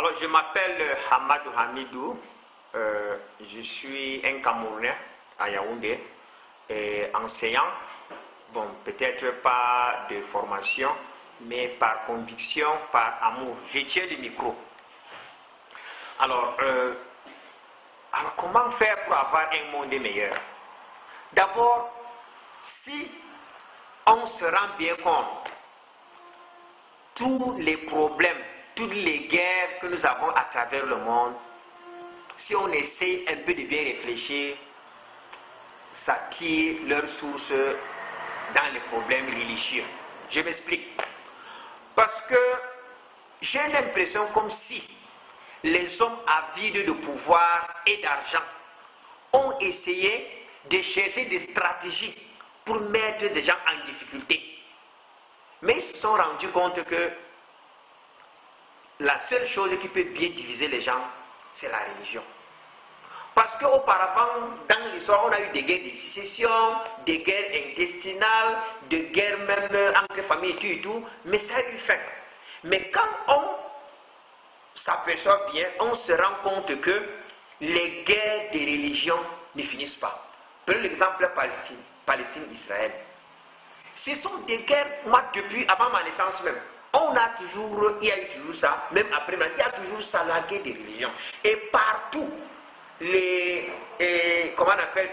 Alors, je m'appelle Hamadou Hamidou. Je suis un Camerounais à Yaoundé, enseignant. Bon, peut-être pas de formation, mais par conviction, par amour. Je tiens le micro. Alors, comment faire pour avoir un monde meilleur? D'abord, si on se rend bien compte, tous les problèmes, toutes les guerres que nous avons à travers le monde, si on essaie un peu de bien réfléchir, ça tire leur source dans les problèmes religieux. Je m'explique. Parce que j'ai l'impression comme si les hommes avides de pouvoir et d'argent ont essayé de chercher des stratégies pour mettre des gens en difficulté. Mais ils se sont rendus compte que la seule chose qui peut bien diviser les gens, c'est la religion. Parce qu'auparavant, dans l'histoire, on a eu des guerres de sécession, des guerres intestinales, des guerres même entre familles et tout, mais ça a eu fin. Mais quand on s'aperçoit bien, on se rend compte que les guerres de religion ne finissent pas. Prenons l'exemple Palestine-Israël. Ce sont des guerres, moi depuis avant ma naissance même, il y a eu toujours ça, même après, il y a toujours ça, la guerre des religions. Et partout, comment on appelle,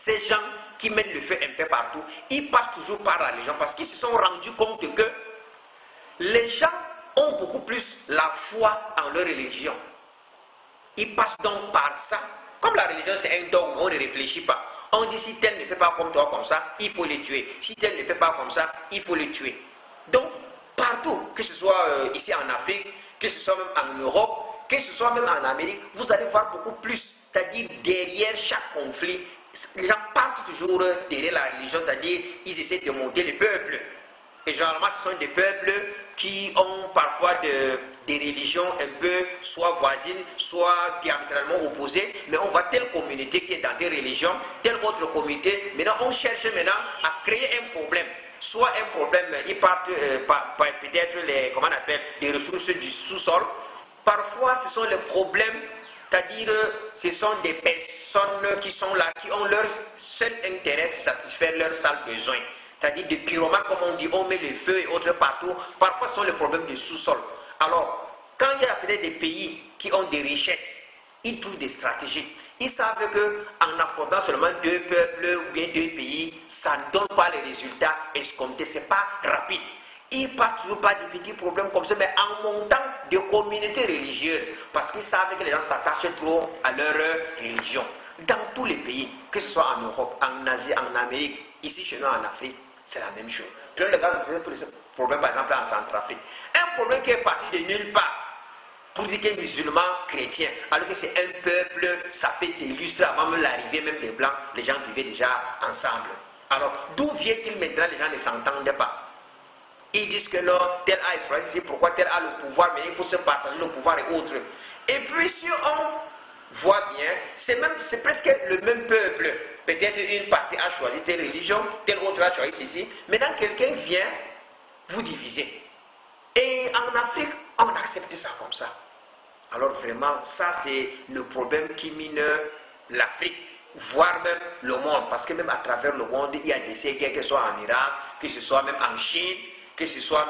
ces gens qui mènent le feu un peu partout, ils passent toujours par la religion parce qu'ils se sont rendus compte que les gens ont beaucoup plus la foi en leur religion. Ils passent donc par ça. Comme la religion c'est un dogme, on ne réfléchit pas. On dit si tel ne fait pas comme toi comme ça, il faut les tuer. Si tel ne fait pas comme ça, il faut les tuer. Donc, partout, que ce soit ici en Afrique, que ce soit même en Europe, que ce soit même en Amérique, vous allez voir beaucoup plus. C'est-à-dire, derrière chaque conflit, les gens partent toujours derrière la religion, c'est-à-dire, ils essaient de monter les peuples. Et généralement, ce sont des peuples qui ont parfois des religions un peu soit voisines, soit diamétralement opposées. Mais on voit telle communauté qui est dans des religions, telle autre communauté. Maintenant, on cherche maintenant à créer un problème. Soit un problème, ils partent peut-être comment on appelle, des ressources du sous-sol. Parfois, ce sont les problèmes, c'est-à-dire ce sont des personnes qui sont là, qui ont leur seul intérêt, satisfaire leurs sales besoins. C'est-à-dire des pyromanes, comme on dit, on met le feu et autres partout. Parfois, ce sont les problèmes du sous-sol. Alors, quand il y a peut-être des pays qui ont des richesses, ils trouvent des stratégies. Ils savent qu'en affrontant seulement deux peuples ou bien deux pays, ça ne donne pas les résultats escomptés, ce n'est pas rapide. Ils ne passent toujours pas des petits problèmes comme ça, mais en montant des communautés religieuses, parce qu'ils savent que les gens s'attachent trop à leur religion. Dans tous les pays, que ce soit en Europe, en Asie, en Amérique, ici chez nous en Afrique, c'est la même chose. Prenons le cas de ce problème par exemple en Centrafrique. Un problème qui est parti de nulle part pour dire que musulmans, chrétiens, alors que c'est un peuple, ça fait des lustres avant même l'arrivée même des Blancs, les gens vivaient déjà ensemble. Alors, d'où vient-il maintenant les gens ne s'entendent pas? Ils disent que non, tel a exploité ici, pourquoi tel a le pouvoir, mais il faut se partager le pouvoir et autres. Et puis si on voit bien, c'est presque le même peuple. Peut-être une partie a choisi telle religion, telle autre a choisi ceci. Maintenant, quelqu'un vient vous diviser. Et en Afrique, on accepte ça comme ça. Alors vraiment, ça c'est le problème qui mine l'Afrique, voire même le monde. Parce que même à travers le monde, il y a des guerres, que ce soit en Irak, que ce soit même en Chine, que ce soit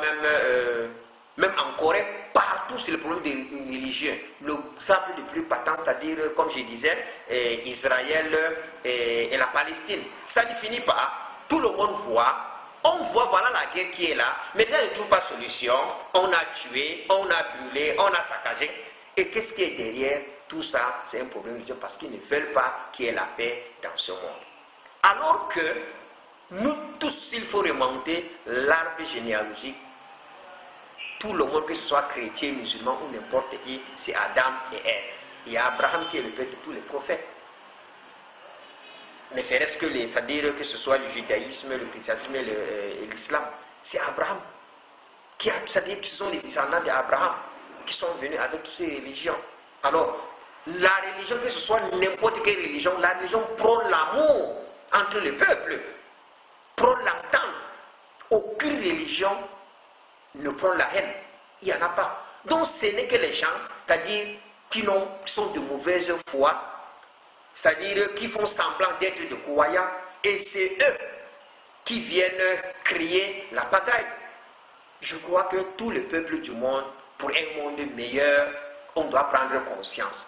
même en Corée, partout c'est le problème des religieux. L'exemple le plus patent, c'est-à-dire, comme je disais, Israël et la Palestine. Ça ne finit pas. Tout le monde voit. On voit, voilà la guerre qui est là. Mais là, il ne trouve pas de solution. On a tué, on a brûlé, on a saccagé. Et qu'est-ce qui est derrière tout ça? C'est un problème religieux parce qu'ils ne veulent pas qu'il y ait la paix dans ce monde. Alors que nous tous, il faut remonter l'arbre généalogique. Tout le monde, que ce soit chrétien, musulman ou n'importe qui, c'est Adam et Ève. Il y a Abraham qui est le père de tous les prophètes. Mais c'est reste que c'est-à-dire que ce soit le judaïsme, le christianisme et l'islam, c'est Abraham. C'est-à-dire que ce sont les descendants d'Abraham qui sont venus avec toutes ces religions. Alors, la religion, que ce soit n'importe quelle religion, la religion prône l'amour entre les peuples, prône l'entente. Aucune religion ne prône la haine. Il n'y en a pas. Donc ce n'est que les gens, c'est-à-dire qui sont de mauvaise foi, c'est-à-dire qui font semblant d'être de croyants, et c'est eux qui viennent créer la bataille. Je crois que tout le peuple du monde, pour un monde meilleur, on doit prendre conscience.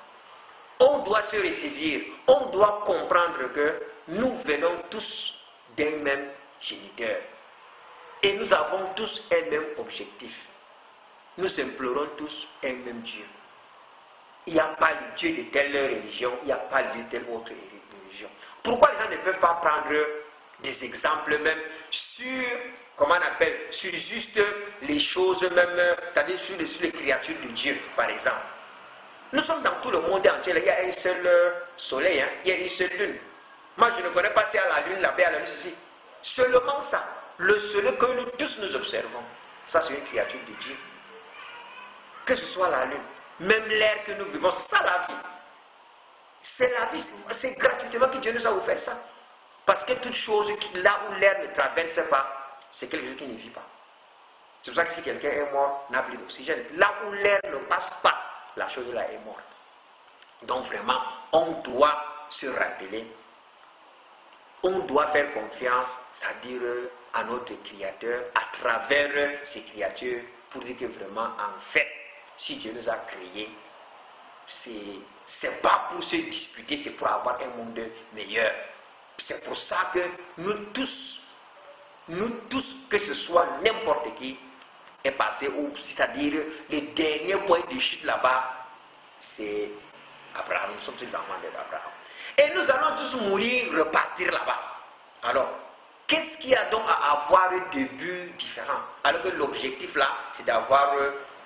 On doit se ressaisir, on doit comprendre que nous venons tous d'un même géniteur. Et nous avons tous un même objectif. Nous implorons tous un même Dieu. Il n'y a pas le Dieu de telle religion, il n'y a pas le Dieu de telle autre religion. Pourquoi les gens ne peuvent pas prendre des exemples même sur, comment on appelle, sur juste les choses même, c'est-à-dire sur les créatures de Dieu, par exemple. Nous sommes dans tout le monde entier, il y a un seul soleil, hein, il y a une seule lune. Moi, je ne connais pas si à la lune, là-bas, à la lune, ici. Seulement ça, le soleil que nous tous nous observons, ça c'est une créature de Dieu. Que ce soit la lune, même l'air que nous vivons, ça la vie. C'est la vie, c'est gratuitement que Dieu nous a offert ça. Parce que toute chose, là où l'air ne traverse pas, c'est quelque chose qui ne vit pas. C'est pour ça que si quelqu'un est mort, n'a plus d'oxygène. Là où l'air ne passe pas, la chose là est morte. Donc vraiment, on doit se rappeler, on doit faire confiance, c'est-à-dire à notre Créateur, à travers ces créatures, pour dire que vraiment, en fait, si Dieu nous a créés, c'est pas pour se disputer, c'est pour avoir un monde meilleur. C'est pour ça que nous tous, que ce soit n'importe qui, est passé, c'est-à-dire le dernier point de chute là-bas, c'est Abraham. Nous sommes tous les enfants d'Abraham. Et nous allons tous mourir, repartir là-bas. Alors, qu'est-ce qu'il y a donc à avoir de but différent? Alors que l'objectif là, c'est d'avoir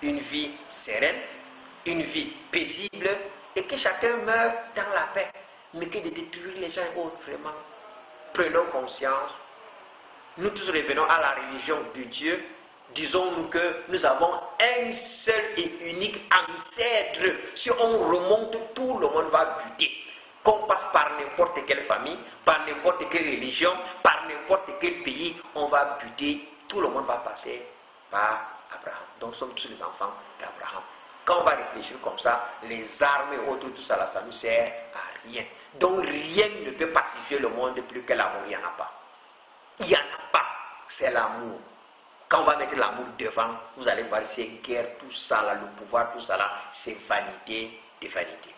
une vie sereine, une vie paisible, et que chacun meure dans la paix. Mais que de détruire les gens et autres, vraiment. Prenons conscience. Nous tous revenons à la religion de Dieu. Disons-nous que nous avons un seul et unique ancêtre. Si on remonte, tout le monde va buter. Qu'on passe par n'importe quelle famille, par n'importe quelle religion, par n'importe quel pays, on va buter. Tout le monde va passer par Abraham. Donc nous sommes tous les enfants d'Abraham. Quand on va réfléchir comme ça, les armes et autres, tout ça, là, ça ne sert à rien. Donc rien ne peut pacifier le monde plus que l'amour. Il n'y en a pas. Il n'y en a pas. C'est l'amour. Quand on va mettre l'amour devant, vous allez voir ces guerres, tout ça là, le pouvoir, tout ça là, c'est vanité de vanité.